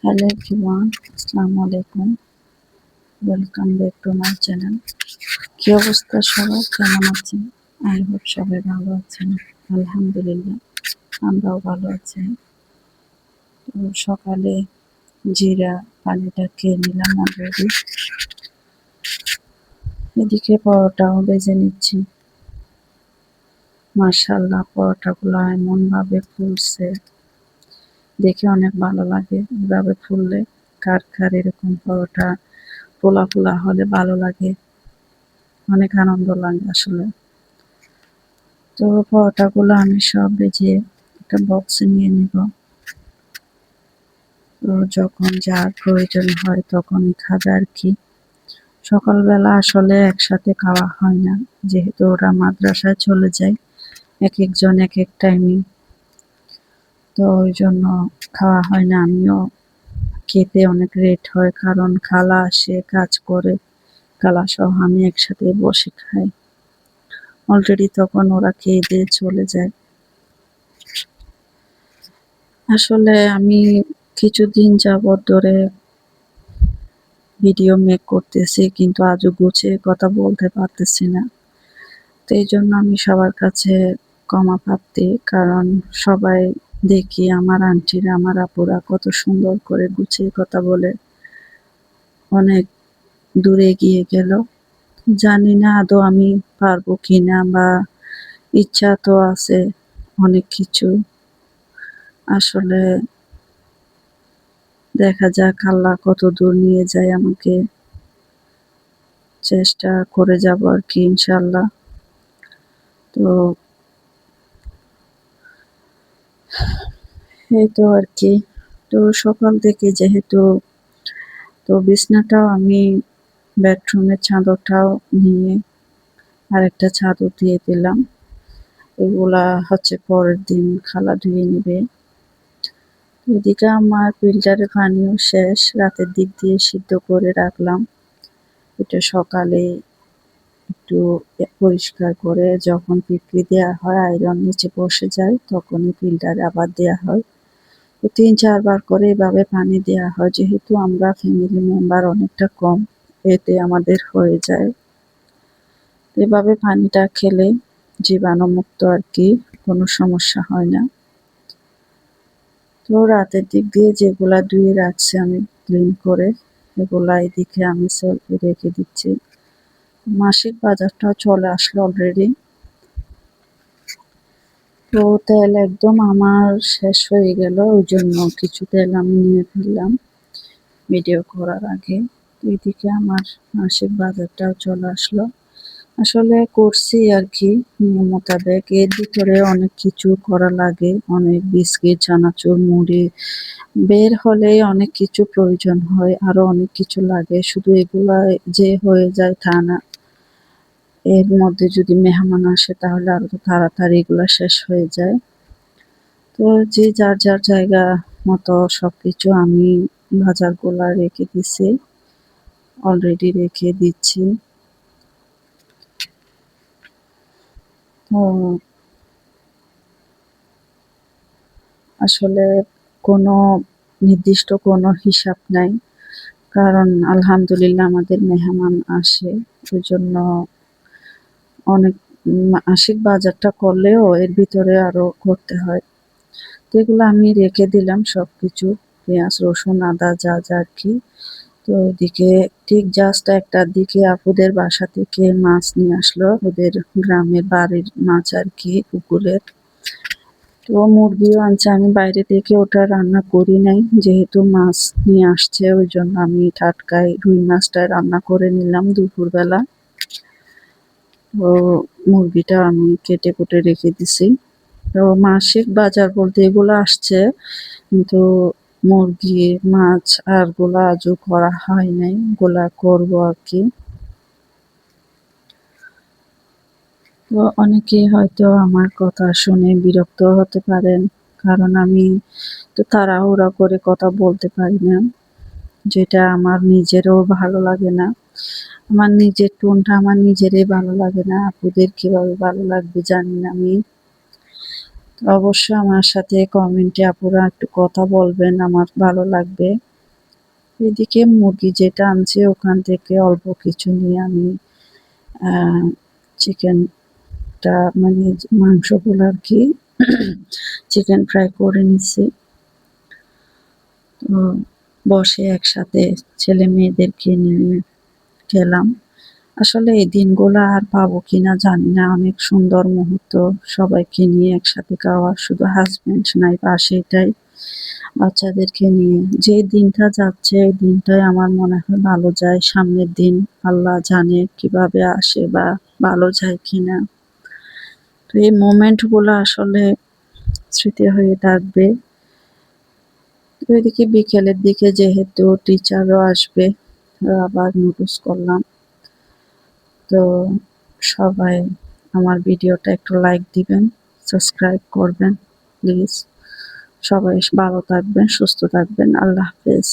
Hello everyone, Assalamu alaikum. Welcome back to my channel. কি অবস্থা সবার, কেমন আছেন? আই হোপ সবাই ভালো আছেন। আলহামদুলিল্লাহ আমরাও ভালো আছি। তো সকালে জিরা পানিটা খেয়ে নিলাম অলরেডি। এদিকে পরোটাও ভেজে নিচ্ছি। মাশাআল্লাহ, পরোটাগুলো এমন ভাবে ফুলছে, দেখে অনেক ভালো লাগে। এভাবে ফুললে কার কার এরকম পরোটা ফোলা ফোলা হলে ভালো লাগে, অনেক আনন্দ লাগে আসলে। তো পরোটাগুলো আমি সব ভেজে একটা বক্সে নিয়ে নিব। তো যখন যার প্রয়োজন হয় তখনই খাবে আর কি। সকালবেলা আসলে একসাথে খাওয়া হয় না, যেহেতু ওরা মাদ্রাসায় চলে যায় এক একজন এক এক টাইমে, তো ওই জন্য খাওয়া হয় না। আমিও খেতে অনেক লেট হয়, কারণ খালা আসে কাজ করে, খালা সহ আমি একসাথে বসে খাই। অলরেডি তখন ওরা খেয়ে দিয়ে চলে যায়। আসলে আমি কিছুদিন যাবৎ ধরে ভিডিও মেক করতেছি, কিন্তু আজও গুছিয়ে কথা বলতে পারতেছি না। তো এই জন্য আমি সবার কাছে ক্ষমা প্রার্থী, কারণ সবাই দেখি আমার আন্টিরা আমার আপুরা কত সুন্দর করে গুছিয়ে কথা বলে অনেক দূরে এগিয়ে গেল। জানি না আদৌ আমি পারবো কিনা, বা ইচ্ছা তো আছে অনেক কিছু। আসলে দেখা যাক আল্লাহ কত দূর নিয়ে যায় আমাকে। চেষ্টা করে যাব আর কি, ইনশাল্লাহ। তো এই তো আর কি। তো সকাল থেকে যেহেতু, তো বিছনাটাও আমি বেডরুমের চাদরটাও নিয়ে আরেকটা চাদর দিয়ে দিলাম। এগুলা হচ্ছে পরের দিন খালা ধুয়ে নেবে। এদিকে আমার ফিল্টারের পানিও শেষ, রাতের দিক দিয়ে সিদ্ধ করে রাখলাম। এটা সকালে একটু পরিষ্কার করে যখন পিঁপড়ে দেওয়া হয়, আয়রন নিচে বসে যায়, তখনই ফিল্টারে আবার দেওয়া হয়। তো ৩-৪ বার করে এভাবে পানি দেওয়া হয়, যেহেতু আমরা ফ্যামিলি মেম্বার অনেকটা কম, এতে আমাদের হয়ে যায়। এভাবে পানিটা খেলে জীবাণুমুক্ত আর কি, কোনো সমস্যা হয় না। তো রাতের দিক দিয়ে যেগুলা ধুয়ে রাখছি আমি ক্লিন করে, এগুলা এদিকে আমি সেলফে রেখে দিচ্ছি। মাসিক বাজারটাও চলে আসলো অলরেডি। তো তেল একদম আমার শেষ হয়ে গেল, ওই জন্য কিছু তেল আমি নিয়ে ফেললাম ভিডিও করার আগে। এদিকে আমার মাসিক বাজারটাও চলে আসলো। আসলে করছি আর কি নিয়ম মোতাবেক। এর ভিতরে অনেক কিছু করা লাগে, অনেক বিস্কিট, চানাচুর, মুড়ি বের হলে অনেক কিছু প্রয়োজন হয়, আরো অনেক কিছু লাগে। শুধু এগুলা যে হয়ে যায় তা না, এর মধ্যে যদি মেহমান আসে তাহলে আরো তাড়াতাড়ি এগুলা শেষ হয়ে যায়। তো যে যার যার জায়গা মতো সবকিছু আমি বাজারগুলা রেখে দিছি, অলরেডি রেখে দিচ্ছি। তো আসলে কোনো নির্দিষ্ট কোনো হিসাব নাই, কারণ আলহামদুলিল্লাহ আমাদের মেহমান আসে, ওই জন্য অনেক মাসিক বাজারটা করলেও এর ভিতরে আরো করতে হয়। তো এগুলো আমি রেখে দিলাম সবকিছু, পেঁয়াজ, রসুন, আদা যা যা আর কি। তো ওইদিকে ঠিক জাস্ট ১টার দিকে আপুদের বাসা থেকে মাছ নিয়ে আসলো, ওদের গ্রামের বাড়ির মাছ আর কি, পুকুরের। তো মুরগিও আনছে, আমি বাইরে থেকে ওটা রান্না করি নাই, যেহেতু মাছ নিয়ে আসছে ওই জন্য আমি টাটকাই রুই মাছটা রান্না করে নিলাম দুপুরবেলা। তো মুরগিটা আমি কেটে কুটে রেখে দিছি। তো মাসিক বাজার বলতে এগুলো আসছে, কিন্তু মুরগি, মাছ আর গুলা আজও করা হয় নাই, ওগুলা করবো আর কি। তো অনেকেই হয়তো আমার কথা শুনে বিরক্ত হতে পারেন, কারণ আমি তো তাড়াহুড়া করে কথা বলতে পারি না, যেটা আমার নিজেরও ভালো লাগে না। আমার নিজের টোনটা আমার নিজেরই ভালো লাগে না, আপুদের কিভাবে ভালো লাগবে জানি না আমি। তো অবশ্যই আমার সাথে কমেন্টে আপুরা একটু কথা বলবেন, আমার ভালো লাগবে। এদিকে মুরগি যেটা আনছে ওখান থেকে অল্প কিছু নিয়ে আমি চিকেনটা মানে মাংসগুলো আর কি চিকেন ফ্রাই করে নিচ্ছি। তো বসে একসাথে ছেলে মেয়েদেরকে নিয়ে খেলাম। আসলে এই দিনগুলো আর পাবো কিনা জানি না। অনেক সুন্দর মুহূর্ত সবাইকে নিয়ে একসাথে খাওয়া। শুধু হাসব্যান্ড নাই পাশে, এটাই বাচ্চাদেরকে নিয়ে। যে দিনটা যাচ্ছে এই দিনটাই আমার মনে হয় ভালো যায়। সামনের দিন আল্লাহ জানে কিভাবে আসে বা ভালো যায় কিনা। তো এই মোমেন্টগুলো আসলে স্মৃতি হয়ে থাকবে। তো এদিকে বিকেলের দিকে যেহেতু টিচারও আসবে, আবার নোটিস করলাম। তো সবাই আমার ভিডিওটা একটু লাইক দিবেন, সাবস্ক্রাইব করবেন প্লিজ। সবাই ভালো থাকবেন, সুস্থ থাকবেন। আল্লাহ হাফেজ।